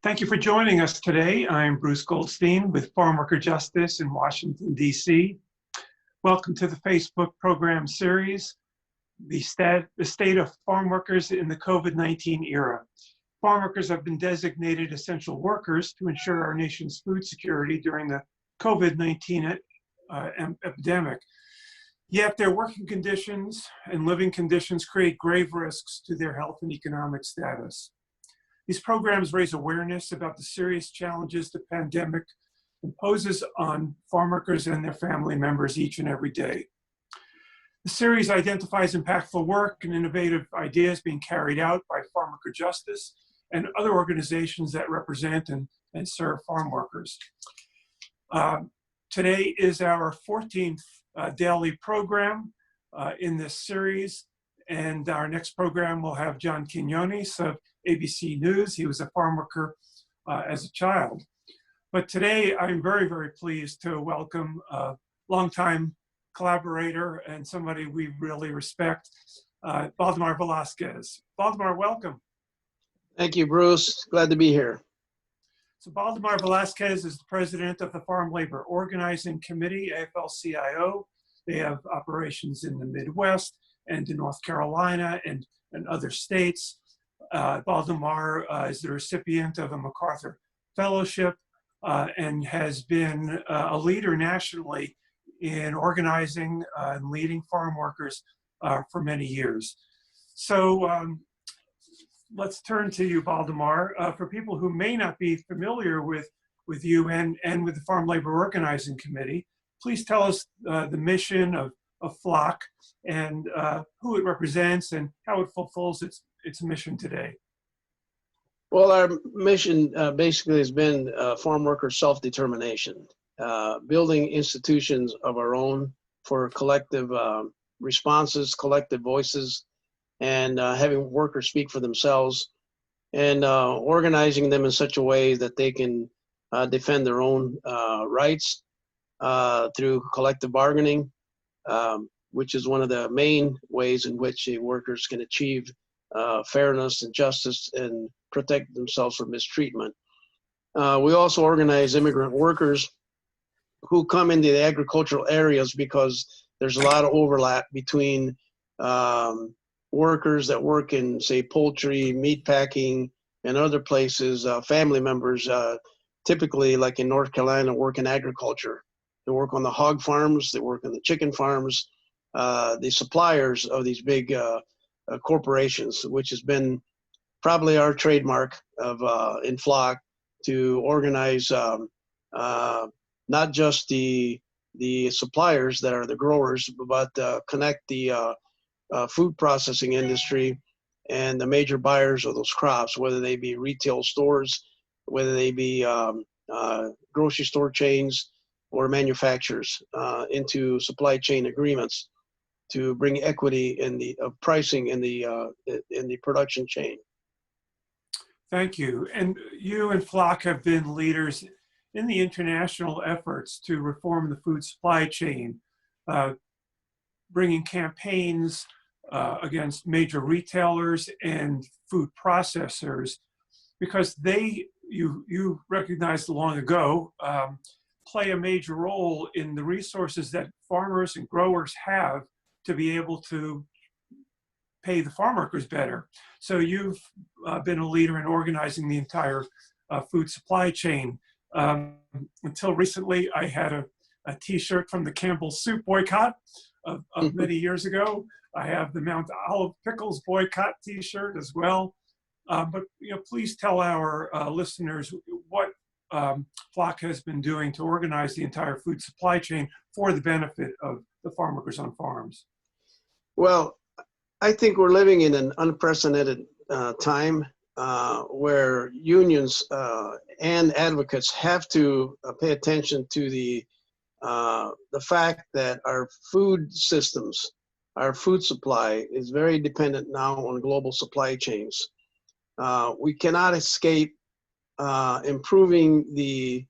Thank you for joining us today. I'm Bruce Goldstein with Farmworker Justice in Washington, D.C. Welcome to the Facebook program series, the State of Farm Workers in the COVID-19 Era. Farm workers have been designated essential workers to ensure our nation's food security during the COVID-19 epidemic. Yet their working conditions and living conditions create grave risks to their health and economic status. These programs raise awareness about the serious challenges the pandemic imposes on farm workers and their family members each and every day. The series identifies impactful work and innovative ideas being carried out by Farmworker Justice and other organizations that represent and serve farm workers. Today is our 14th daily program in this series, and our next program will have John Quinones of ABC News. He was a farm worker as a child. But today I'm very, very pleased to welcome a longtime collaborator and somebody we really respect, Baldemar Velasquez. Baldemar, welcome. Thank you, Bruce. Glad to be here. So Baldemar Velasquez is the president of the Farm Labor Organizing Committee, AFL-CIO. They have operations in the Midwest and in North Carolina and other states. Baldemar is the recipient of a MacArthur Fellowship and has been a leader nationally in organizing and leading farm workers for many years. So let's turn to you, Baldemar. For people who may not be familiar with you and with the Farm Labor Organizing Committee, please tell us the mission of FLOC and who it represents and how it fulfills its mission today. Well, our mission basically has been farm worker self-determination, building institutions of our own for collective responses, collective voices, and having workers speak for themselves, and organizing them in such a way that they can defend their own rights through collective bargaining, which is one of the main ways in which workers can achieve fairness and justice and protect themselves from mistreatment. We also organize immigrant workers who come into the agricultural areas because there's a lot of overlap between workers that work in, say, poultry, meat packing, and other places, family members, typically like in North Carolina, work in agriculture. They work on the hog farms, they work on the chicken farms, the suppliers of these big corporations, which has been probably our trademark of in FLOC to organize not just the suppliers that are the growers, but connect the food processing industry and the major buyers of those crops, whether they be retail stores, whether they be grocery store chains or manufacturers, into supply chain agreements to bring equity in the pricing in the production chain. Thank you. And you and FLOC have been leaders in the international efforts to reform the food supply chain, bringing campaigns against major retailers and food processors, because you recognized long ago, play a major role in the resources that farmers and growers have to be able to pay the farm workers better. So you've been a leader in organizing the entire food supply chain. Until recently, I had a t-shirt from the Campbell's Soup boycott of many years ago. I have the Mount Olive Pickles boycott t-shirt as well. But please tell our listeners what FLOC has been doing to organize the entire food supply chain for the benefit of the farm workers on farms. Well, I think we're living in an unprecedented time where unions and advocates have to pay attention to the fact that our food systems, our food supply is very dependent now on global supply chains. We cannot escape improving the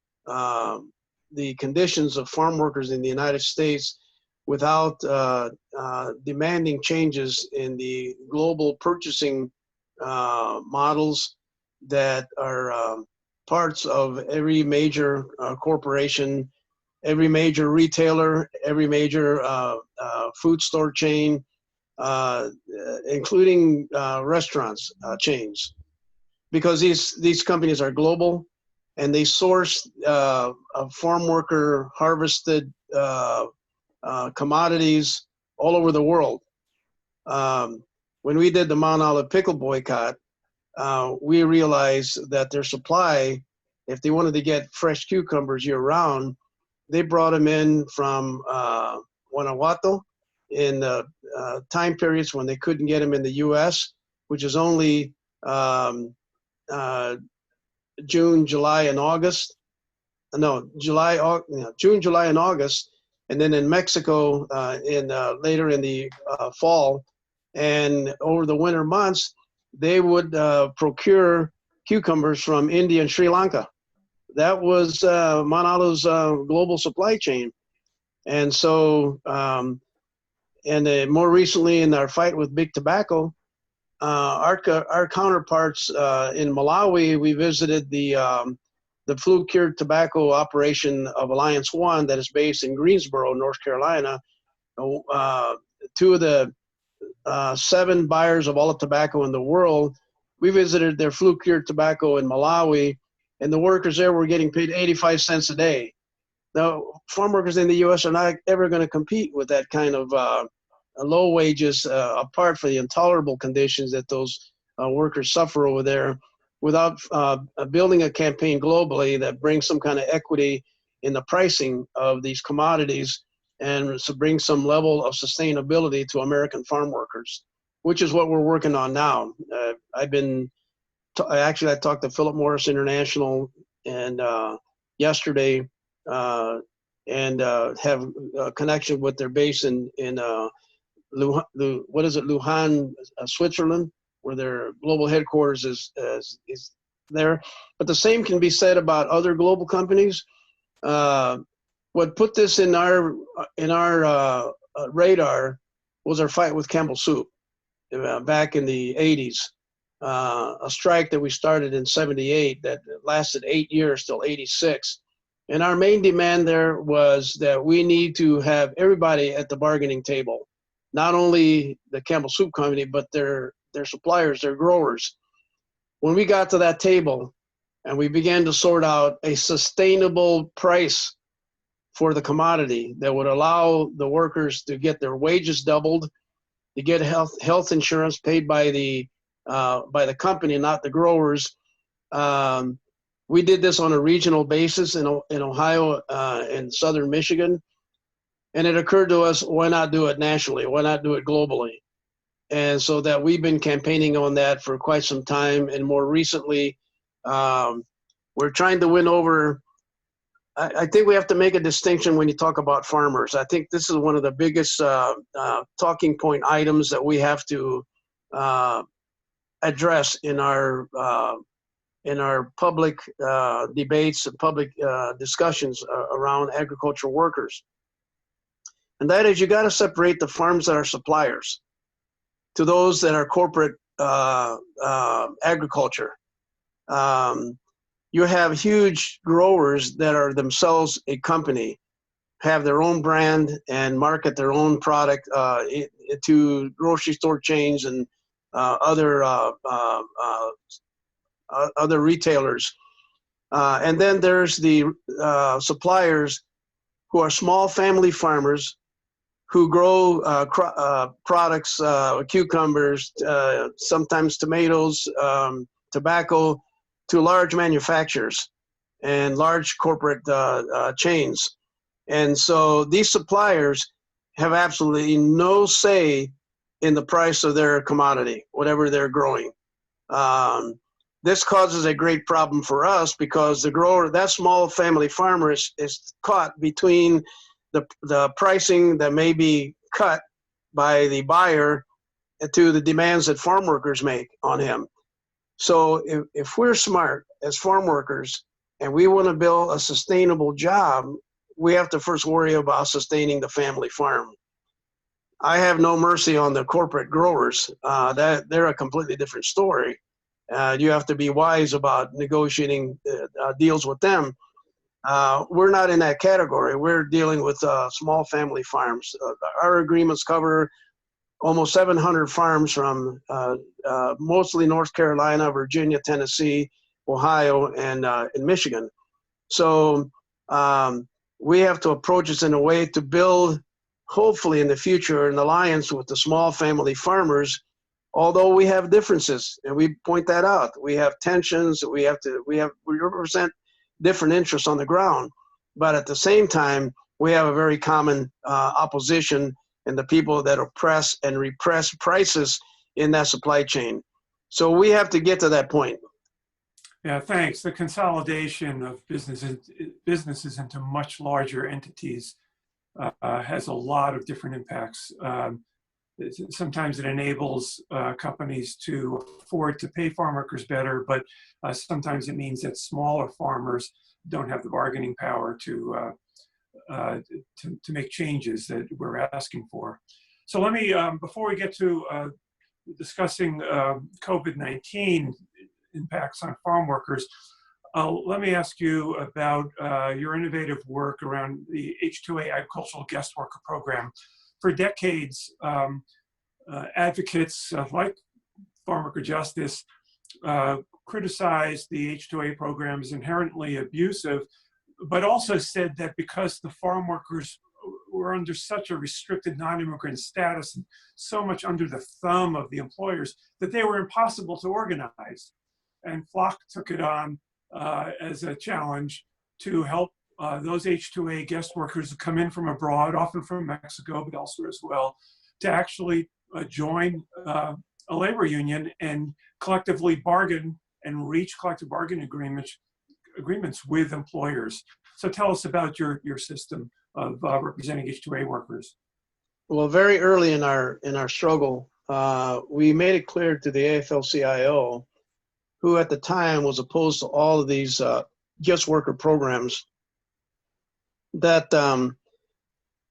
conditions of farm workers in the United States without demanding changes in the global purchasing models that are parts of every major corporation, every major retailer, every major food store chain, including restaurants chains, because these companies are global, and they source farm worker harvested commodities all over the world. When we did the Mount Olive pickle boycott, we realized that their supply, if they wanted to get fresh cucumbers year round, they brought them in from Guanajuato in time periods when they couldn't get them in the U.S., which is only June, July, and August. No, June, July, and August, and then in Mexico later in the fall, and over the winter months, they would procure cucumbers from India and Sri Lanka. That was Mount Olive's global supply chain. And so, more recently in our fight with big tobacco, our counterparts in Malawi, we visited the flue-cured tobacco operation of Alliance One that is based in Greensboro, North Carolina. Two of the 7 buyers of all the tobacco in the world, we visited their flue-cured tobacco in Malawi, and the workers there were getting paid 85 cents a day. Now, farm workers in the U.S. are not ever going to compete with that kind of low wages, apart from the intolerable conditions that those workers suffer over there, without building a campaign globally that brings some kind of equity in the pricing of these commodities and to bring some level of sustainability to American farm workers, which is what we're working on now. I talked to Philip Morris International and yesterday, and have a connection with their base in Luhan, Switzerland, where their global headquarters is there. But the same can be said about other global companies. What put this in our radar was our fight with Campbell Soup back in the 80s. A strike that we started in 78 that lasted 8 years till 86. And our main demand there was that we need to have everybody at the bargaining table, not only the Campbell Soup Company, but their suppliers, their growers. When we got to that table and we began to sort out a sustainable price for the commodity that would allow the workers to get their wages doubled, to get health insurance paid by the company, not the growers. We did this on a regional basis in Ohio and southern Michigan. And it occurred to us, why not do it nationally? Why not do it globally? And so that we've been campaigning on that for quite some time. And more recently, we're trying to win over. I think we have to make a distinction when you talk about farmers. I think this is one of the biggest talking point items that we have to address in our public debates and public discussions around agricultural workers. And that is, you got to separate the farms that are suppliers to those that are corporate agriculture. You have huge growers that are themselves a company, have their own brand and market their own product to grocery store chains and other retailers. And then there's the suppliers who are small family farmers who grow products, cucumbers, sometimes tomatoes, tobacco, to large manufacturers and large corporate chains. And so these suppliers have absolutely no say in the price of their commodity, whatever they're growing. This causes a great problem for us because the grower, that small family farmer is caught between the pricing that may be cut by the buyer to the demands that farm workers make on him. So if we're smart as farm workers and we want to build a sustainable job, we have to first worry about sustaining the family farm. I have no mercy on the corporate growers. They're a completely different story. You have to be wise about negotiating deals with them. We're not in that category. We're dealing with small family farms. Our agreements cover almost 700 farms from mostly North Carolina, Virginia, Tennessee, Ohio, and in Michigan. So we have to approach this in a way to build, hopefully in the future, an alliance with the small family farmers. Although we have differences, and we point that out, we have tensions. We represent different interests on the ground, but at the same time, we have a very common opposition in the people that oppress and repress prices in that supply chain. So we have to get to that point. Yeah, thanks. The consolidation of businesses into much larger entities has a lot of different impacts. Sometimes it enables companies to afford to pay farm workers better, but sometimes it means that smaller farmers don't have the bargaining power to make changes that we're asking for. So let me, before we get to discussing COVID-19 impacts on farm workers, let me ask you about your innovative work around the H-2A agricultural guest worker program. For decades, advocates like Farmworker Justice criticized the H-2A program as inherently abusive, but also said that because the farm workers were under such a restricted non-immigrant status and so much under the thumb of the employers that they were impossible to organize. And Flock took it on as a challenge to help those H-2A guest workers who come in from abroad, often from Mexico, but elsewhere as well, to actually join a labor union and collectively bargain and reach collective bargaining agreements with employers. So tell us about your system of representing H-2A workers. Well, very early in our struggle, we made it clear to the AFL-CIO, who at the time was opposed to all of these guest worker programs, that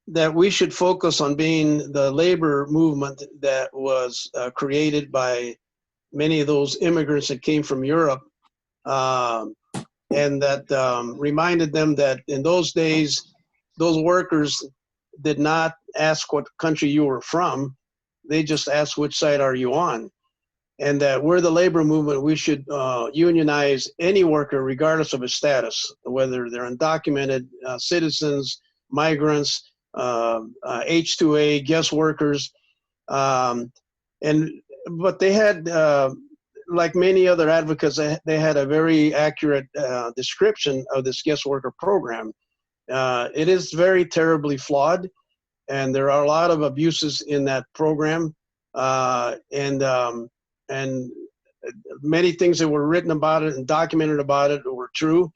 that we should focus on being the labor movement that was created by many of those immigrants that came from Europe, and that reminded them that in those days, those workers did not ask what country you were from. They just asked, which side are you on? And that we're the labor movement. We should unionize any worker regardless of his status, whether they're undocumented citizens, migrants, H-2A, guest workers. But they had, like many other advocates, they had a very accurate description of this guest worker program. It is very terribly flawed, and there are a lot of abuses in that program. And many things that were written about it and documented about it were true.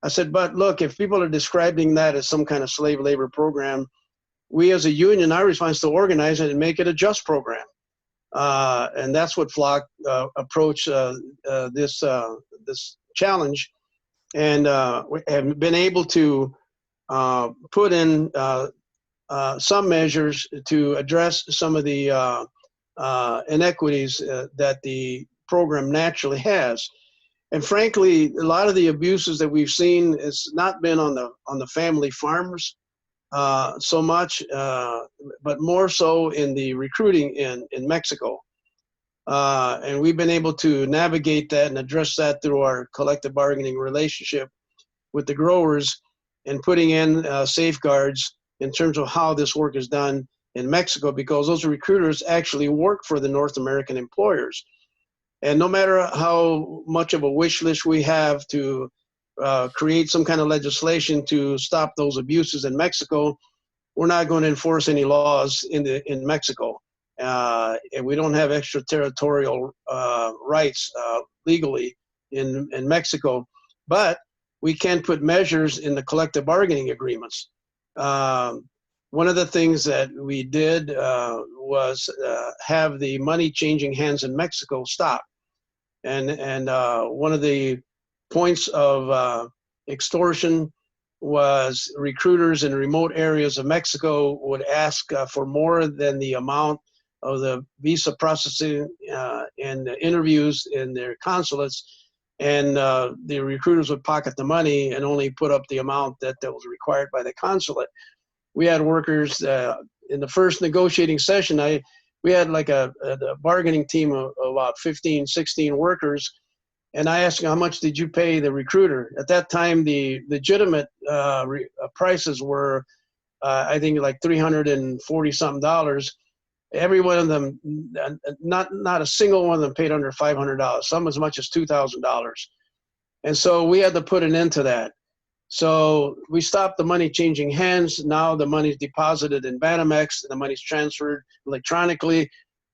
I said, but look, if people are describing that as some kind of slave labor program, we as a union, our response is to organize it and make it a just program. And that's what Flock approached this challenge, and we have been able to put in some measures to address some of the inequities that the program naturally has. And frankly, a lot of the abuses that we've seen has not been on the family farms so much, but more so in the recruiting in Mexico. And we've been able to navigate that and address that through our collective bargaining relationship with the growers, and putting in safeguards in terms of how this work is done in Mexico, because those recruiters actually work for the North American employers. And no matter how much of a wish list we have to create some kind of legislation to stop those abuses in Mexico, we're not going to enforce any laws in Mexico. And we don't have extraterritorial rights legally in Mexico, but we can put measures in the collective bargaining agreements. One of the things that we did was have the money changing hands in Mexico stop. And one of the points of extortion was recruiters in remote areas of Mexico would ask for more than the amount the visa processing and the interviews in their consulates, and the recruiters would pocket the money and only put up the amount that was required by the consulate. We had workers in the first negotiating session. We had like a bargaining team of about 15, 16 workers. And I asked them, how much did you pay the recruiter? At that time, the legitimate prices were, I think, like $340 something. Every one of them, not a single one of them paid under $500, some as much as $2,000. And so we had to put an end to that. So we stopped the money changing hands. Now the money's deposited in Banamex, and the money's transferred electronically.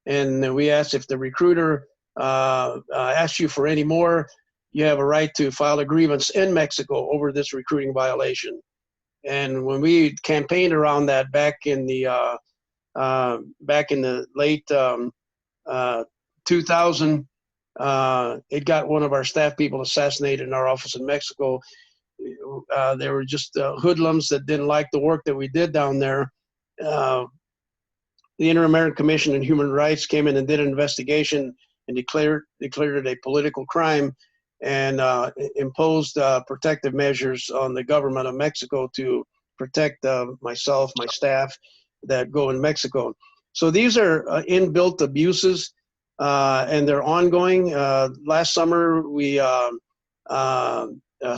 And we asked if the recruiter asks you for any more, you have a right to file a grievance in Mexico over this recruiting violation. And when we campaigned around that back in the late 2000, it got one of our staff people assassinated in our office in Mexico. They were just hoodlums that didn't like the work that we did down there. The Inter-American Commission on Human Rights came in and did an investigation and declared it a political crime, and imposed protective measures on the government of Mexico to protect myself, my staff that go in Mexico. So these are inbuilt abuses, and they're ongoing. Last summer, we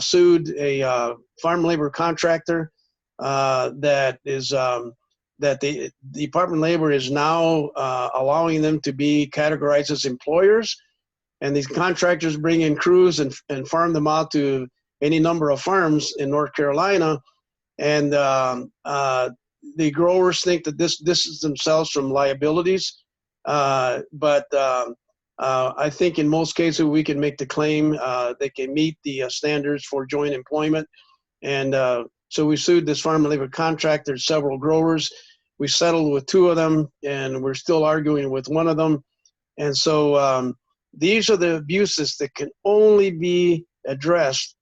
sued a farm labor contractor that the Department of Labor is now allowing them to be categorized as employers. And these contractors bring in crews and farm them out to any number of farms in North Carolina. And the growers think that this distances themselves from liabilities. But I think in most cases we can make the claim they can meet the standards for joint employment. And so we sued this farm labor contractor, several growers. We settled with 2 of them, and we're still arguing with 1 of them. And so these are the abuses that can only be addressed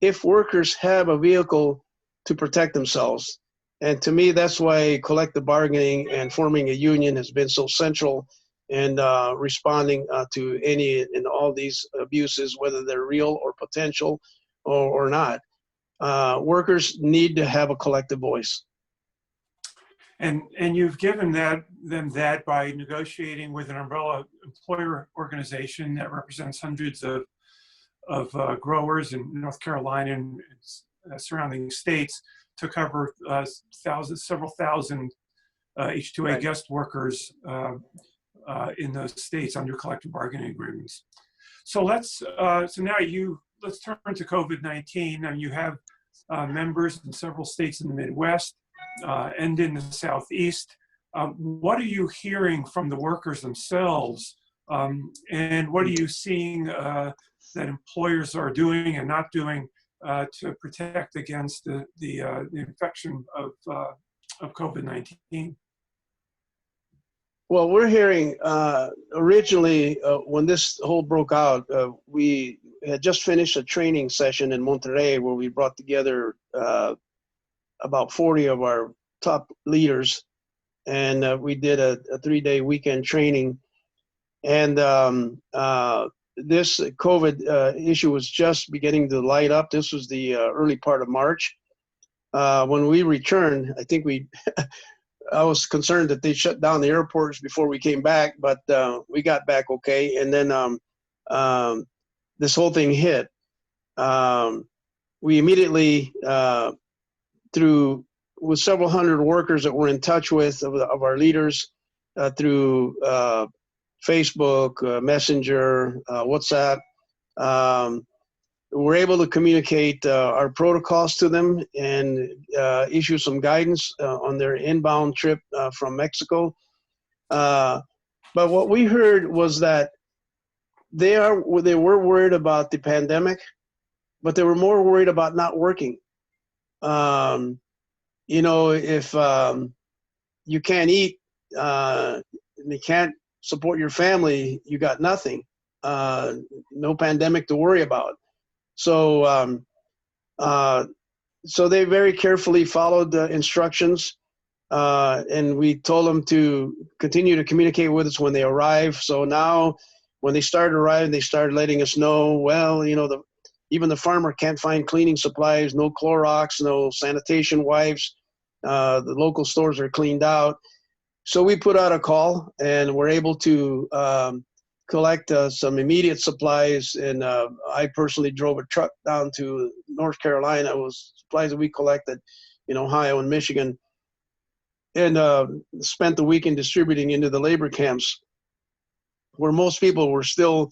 if workers have a vehicle to protect themselves. And to me, that's why collective bargaining and forming a union has been so central in responding to any and all these abuses, whether they're real or potential or not. Workers need to have a collective voice. And you've given them that by negotiating with an umbrella employer organization that represents hundreds of growers in North Carolina and surrounding states to cover several thousand H-2A Right. guest workers in those states under collective bargaining agreements. So let's turn to COVID-19. And you have members in several states in the Midwest and in the Southeast. What are you hearing from the workers themselves, and what are you seeing that employers are doing and not doing to protect against the infection of COVID-19? Well, we're hearing originally when this whole broke out, we had just finished a training session in Monterrey where we brought together about 40 of our top leaders, and we did a 3-day weekend training. And this COVID issue was just beginning to light up. This was the early part of March. When we returned, I think I was concerned that they shut down the airports before we came back, but we got back okay. And then this whole thing hit. We immediately, with several hundred workers that we're in touch with of our leaders through Facebook, Messenger, WhatsApp, we're able to communicate our protocols to them and issue some guidance on their inbound trip from Mexico. But what we heard was that they were worried about the pandemic, but they were more worried about not working. If you can't eat and you can't support your family, you got nothing. No pandemic to worry about. So they very carefully followed the instructions. and we told them to continue to communicate with us when they arrive. So now when they started arriving, they started letting us know, well, you know, even the farmer can't find cleaning supplies, no Clorox, no sanitation wipes. The local stores are cleaned out. So we put out a call, and we're able to collect some immediate supplies. And I personally drove a truck down to North Carolina. It was supplies that we collected in Ohio and Michigan, and spent the weekend distributing into the labor camps, where most people were still,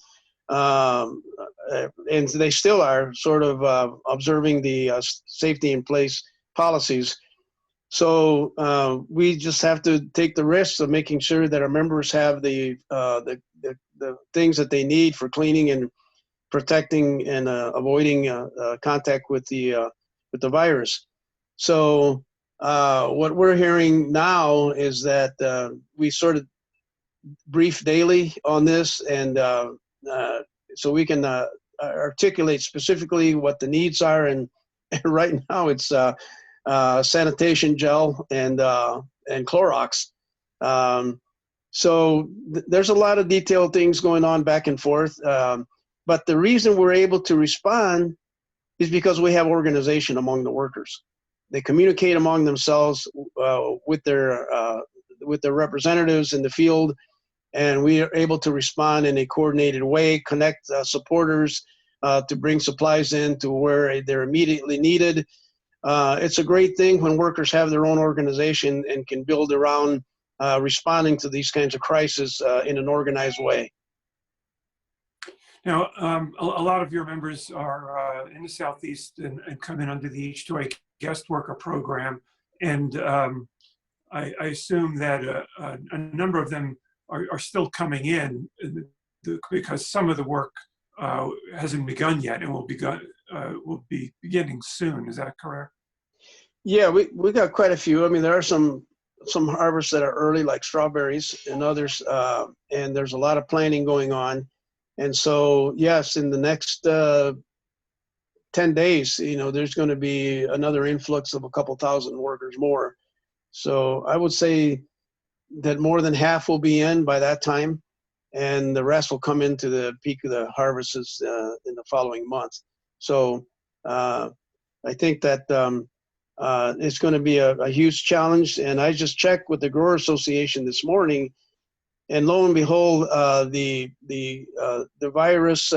and they still are, sort of observing the safety in place policies. So we just have to take the risks of making sure that our members have the things that they need for cleaning and protecting and avoiding contact with the virus. So what we're hearing now is that we sort of brief daily on this, and so we can articulate specifically what the needs are. And right now it's sanitation gel and Clorox. So there's a lot of detailed things going on back and forth. But the reason we're able to respond is because we have organization among the workers. They communicate among themselves with their representatives in the field, and we are able to respond in a coordinated way, connect supporters to bring supplies in to where they're immediately needed. It's a great thing when workers have their own organization and can build around responding to these kinds of crises in an organized way. Now, a lot of your members are in the Southeast and come in under the H2A guest worker program. And I assume that a number of them are still coming in because some of the work hasn't begun yet and will be beginning soon. Is that correct? Yeah, we got quite a few. I mean, there are some harvests that are early, like strawberries, and others, and there's a lot of planting going on. And so, yes, in the next 10 days, there's going to be another influx of a couple thousand workers more. So I would say that more than half will be in by that time, and the rest will come into the peak of the harvests in the following month. So I think that it's going to be a huge challenge. And I just checked with the Grower Association this morning, and lo and behold, the virus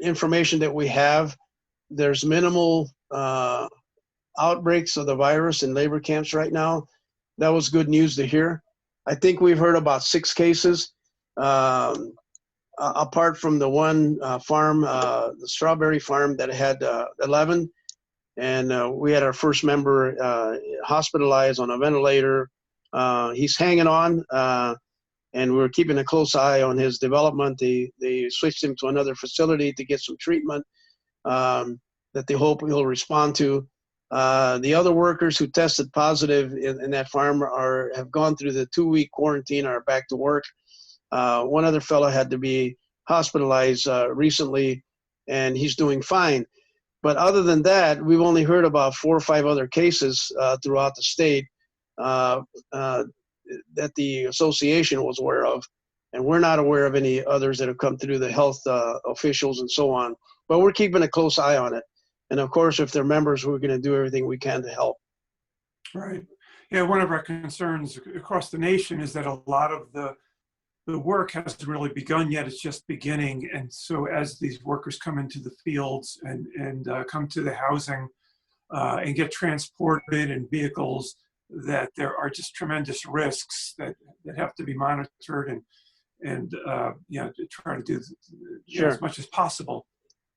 information that we have, there's minimal outbreaks of the virus in labor camps right now. That was good news to hear. I think we've heard about 6 cases, apart from the one farm, the strawberry farm, that had 11. And we had our first member hospitalized on a ventilator. He's hanging on, and we're keeping a close eye on his development. They switched him to another facility to get some treatment that they hope he'll respond to. The other workers who tested positive in that farm have gone through the 2-week quarantine, are back to work. One other fellow had to be hospitalized recently, and he's doing fine. But other than that, we've only heard about 4 or 5 other cases throughout the state that the association was aware of. And we're not aware of any others that have come through the health officials and so on. But we're keeping a close eye on it. And of course, if they're members, we're going to do everything we can to help. Right. Yeah, one of our concerns across the nation is that a lot of the work hasn't really begun yet. It's just beginning. And so as these workers come into the fields and come to the housing and get transported in vehicles, that there are just tremendous risks that have to be monitored and to try to do as much as possible.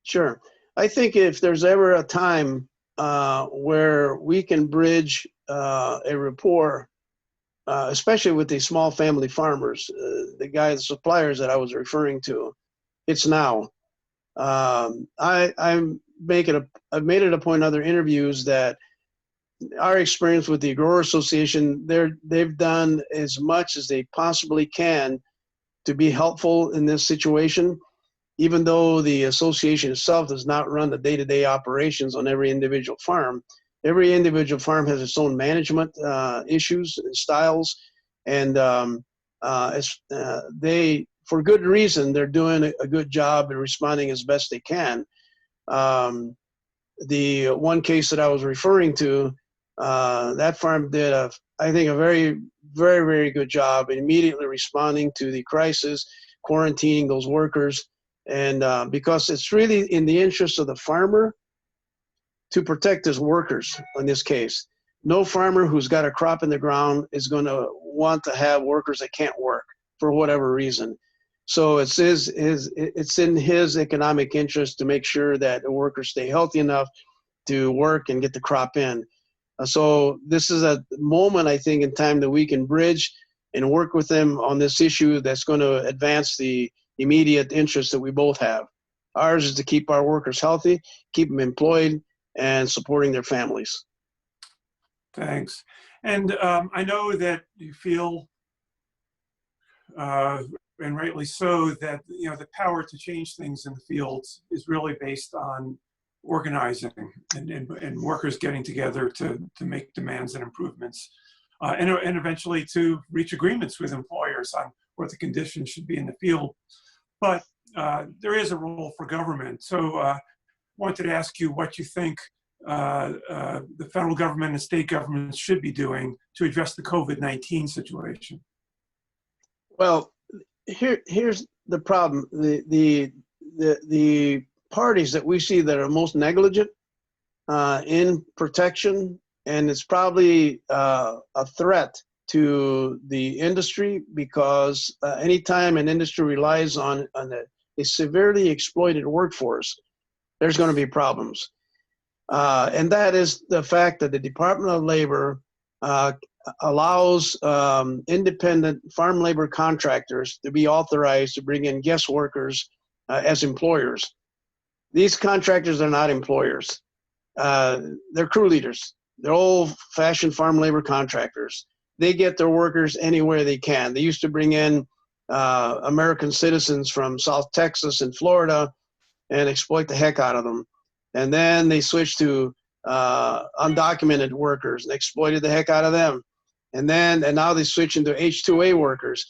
Sure. I think if there's ever a time where we can bridge a rapport, especially with these small family farmers, the suppliers that I was referring to, it's now. I've made it a point in other interviews that our experience with the Grower Association, they've done as much as they possibly can to be helpful in this situation, even though the association itself does not run the day-to-day operations on every individual farm. Every individual farm has its own management issues and styles, and they, for good reason, they're doing a good job in responding as best they can. The one case that I was referring to, that farm did, I think, a very, very, very good job in immediately responding to the crisis, quarantining those workers, and because it's really in the interest of the farmer to protect his workers in this case. No farmer who's got a crop in the ground is going to want to have workers that can't work for whatever reason. So it's in his economic interest to make sure that the workers stay healthy enough to work and get the crop in. So this is a moment, I think, in time that we can bridge and work with them on this issue that's going to advance the immediate interest that we both have. Ours is to keep our workers healthy, keep them employed, and supporting their families. Thanks. And I know that you feel, and rightly so, that the power to change things in the fields is really based on organizing and workers getting together to make demands and improvements, and eventually to reach agreements with employers on what the conditions should be in the field. But there is a role for government. So wanted to ask you what you think the federal government and state governments should be doing to address the COVID-19 situation. Well, here's the problem. The parties that we see that are most negligent in protection, and it's probably a threat to the industry, because anytime an industry relies on a severely exploited workforce, there's going to be problems. And that is the fact that the Department of Labor allows independent farm labor contractors to be authorized to bring in guest workers as employers. These contractors are not employers. They're crew leaders. They're old-fashioned farm labor contractors. They get their workers anywhere they can. They used to bring in American citizens from South Texas and Florida and exploit the heck out of them. And then they switched to undocumented workers and exploited the heck out of them. And now they switch into H-2A workers.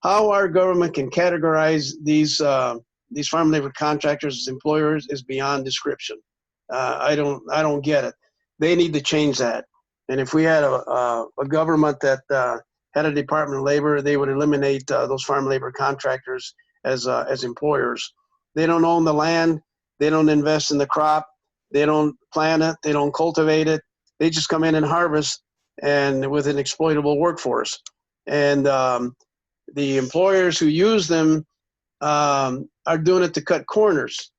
How our government can categorize these farm labor contractors as employers is beyond description. I don't get it. They need to change that. And if we had a government that had a Department of Labor, they would eliminate those farm labor contractors as employers. They don't own the land. They don't invest in the crop. They don't plant it. They don't cultivate it. They just come in and harvest, and with an exploitable workforce. And the employers who use them are doing it to cut corners,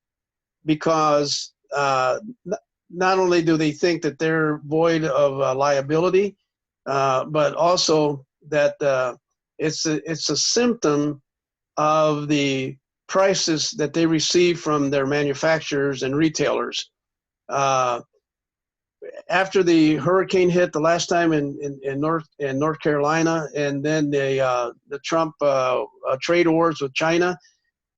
because not only do they think that they're void of liability, but also that it's a symptom of the prices that they receive from their manufacturers and retailers. After the hurricane hit the last time in North Carolina, and then the Trump trade wars with China,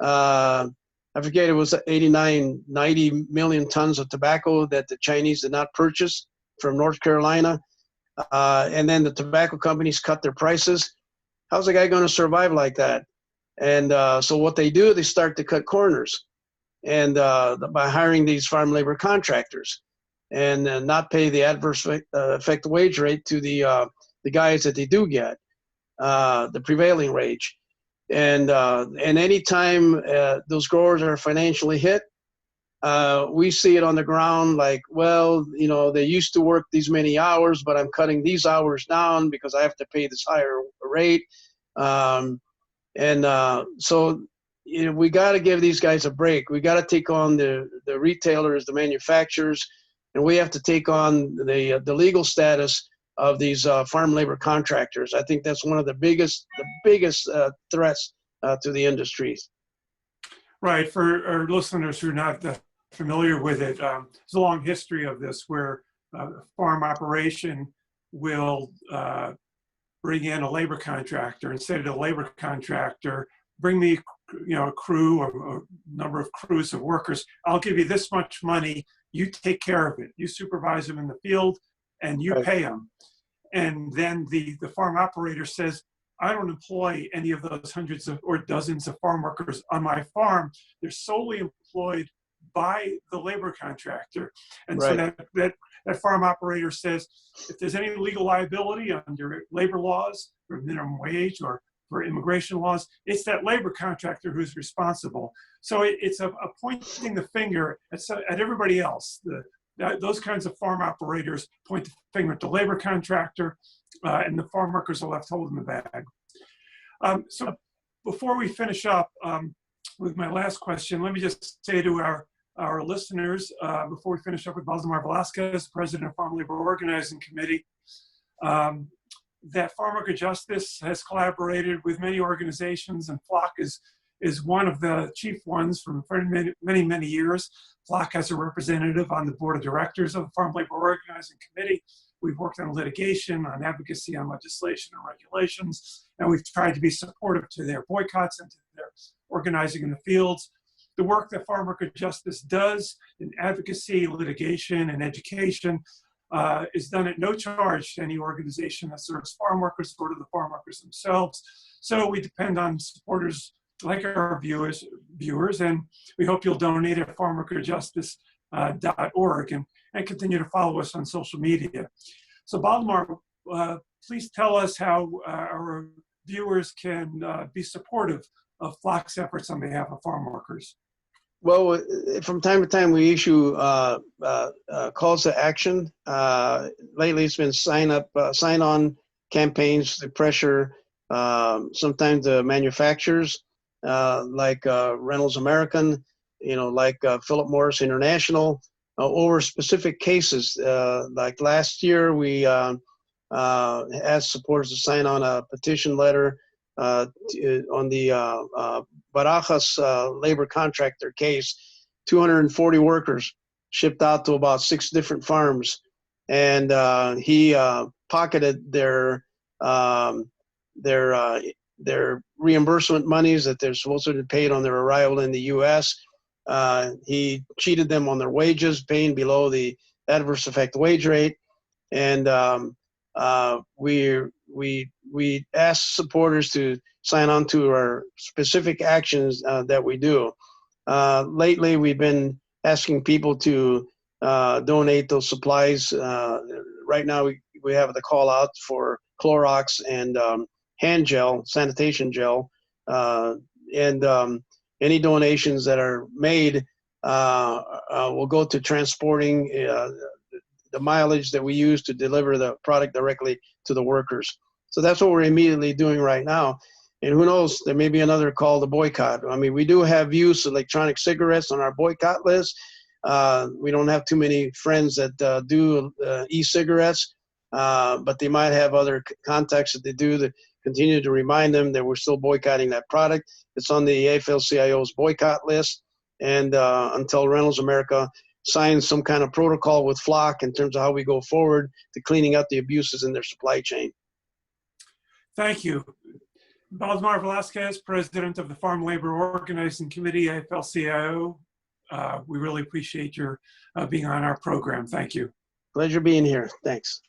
I forget, it was 90 million tons of tobacco that the Chinese did not purchase from North Carolina. And then the tobacco companies cut their prices. How's a guy going to survive like that? And so what they do, they start to cut corners, and by hiring these farm labor contractors, and not pay the adverse effect wage rate to the guys that they do get, the prevailing wage. And anytime those growers are financially hit, we see it on the ground like, well, they used to work these many hours, but I'm cutting these hours down because I have to pay this higher rate. So we got to give these guys a break. We got to take on the retailers, the manufacturers, and we have to take on the legal status of these farm labor contractors. I think that's one of the biggest threats to the industries. Right. For our listeners who are not familiar with it, there's a long history of this where a farm operation will bring in a labor contractor, and say to the labor contractor, bring me a crew or a number of crews of workers. I'll give you this much money. you take care of it. You supervise them in the field and you pay them. And then the farm operator says, I don't employ any of those hundreds of or dozens of farm workers on my farm. They're solely employed by the labor contractor. And so that farm operator says, if there's any legal liability under labor laws or minimum wage or for immigration laws, it's that labor contractor who's responsible. So it's a pointing the finger at everybody else. Those kinds of farm operators point the finger at the labor contractor, and the farm workers are left holding the bag. So before we finish up with my last question, let me just say to our listeners, before we finish up with Baldemar Velasquez, President of Farm Labor Organizing Committee, that Farmworker Justice has collaborated with many organizations, and FLOC is one of the chief ones for many, many years. FLOC has a representative on the board of directors of the Farm Labor Organizing Committee. We've worked on litigation, on advocacy, on legislation and regulations, and we've tried to be supportive to their boycotts and to their organizing in the fields. The work that Farmworker Justice does in advocacy, litigation, and education is done at no charge to any organization that serves farm workers or to the farm workers themselves. So we depend on supporters like our viewers, and we hope you'll donate at farmworkerjustice.org and continue to follow us on social media. So Baldemar, please tell us how our viewers can be supportive of FLOC's efforts on behalf of farm workers. Well, from time to time, we issue calls to action. Lately, it's been sign-on campaigns to pressure sometimes the manufacturers like Reynolds American, like Philip Morris International, over specific cases. Like last year, we asked supporters to sign on a petition letter on the Barajas labor contractor case. 240 workers shipped out to about 6 different farms, and he pocketed their reimbursement monies that they're supposed to be paid on their arrival in the U.S. He cheated them on their wages, paying below the adverse effect wage rate, and we asked supporters to sign on to our specific actions that we do. Lately, we've been asking people to donate those supplies. Right now, we have the call out for Clorox and hand gel, sanitation gel, and any donations that are made will go to transporting the mileage that we use to deliver the product directly to the workers. So that's what we're immediately doing right now. And who knows, there may be another call to boycott. I mean, we do have use of electronic cigarettes on our boycott list. We don't have too many friends that do e-cigarettes, but they might have other contacts that they do to continue to remind them that we're still boycotting that product. It's on the AFL-CIO's boycott list. And until Reynolds America signs some kind of protocol with FLOC in terms of how we go forward to cleaning up the abuses in their supply chain. Thank you. Baldemar Velasquez, President of the Farm Labor Organizing Committee, AFL-CIO. We really appreciate your being on our program. Thank you. Pleasure being here. Thanks.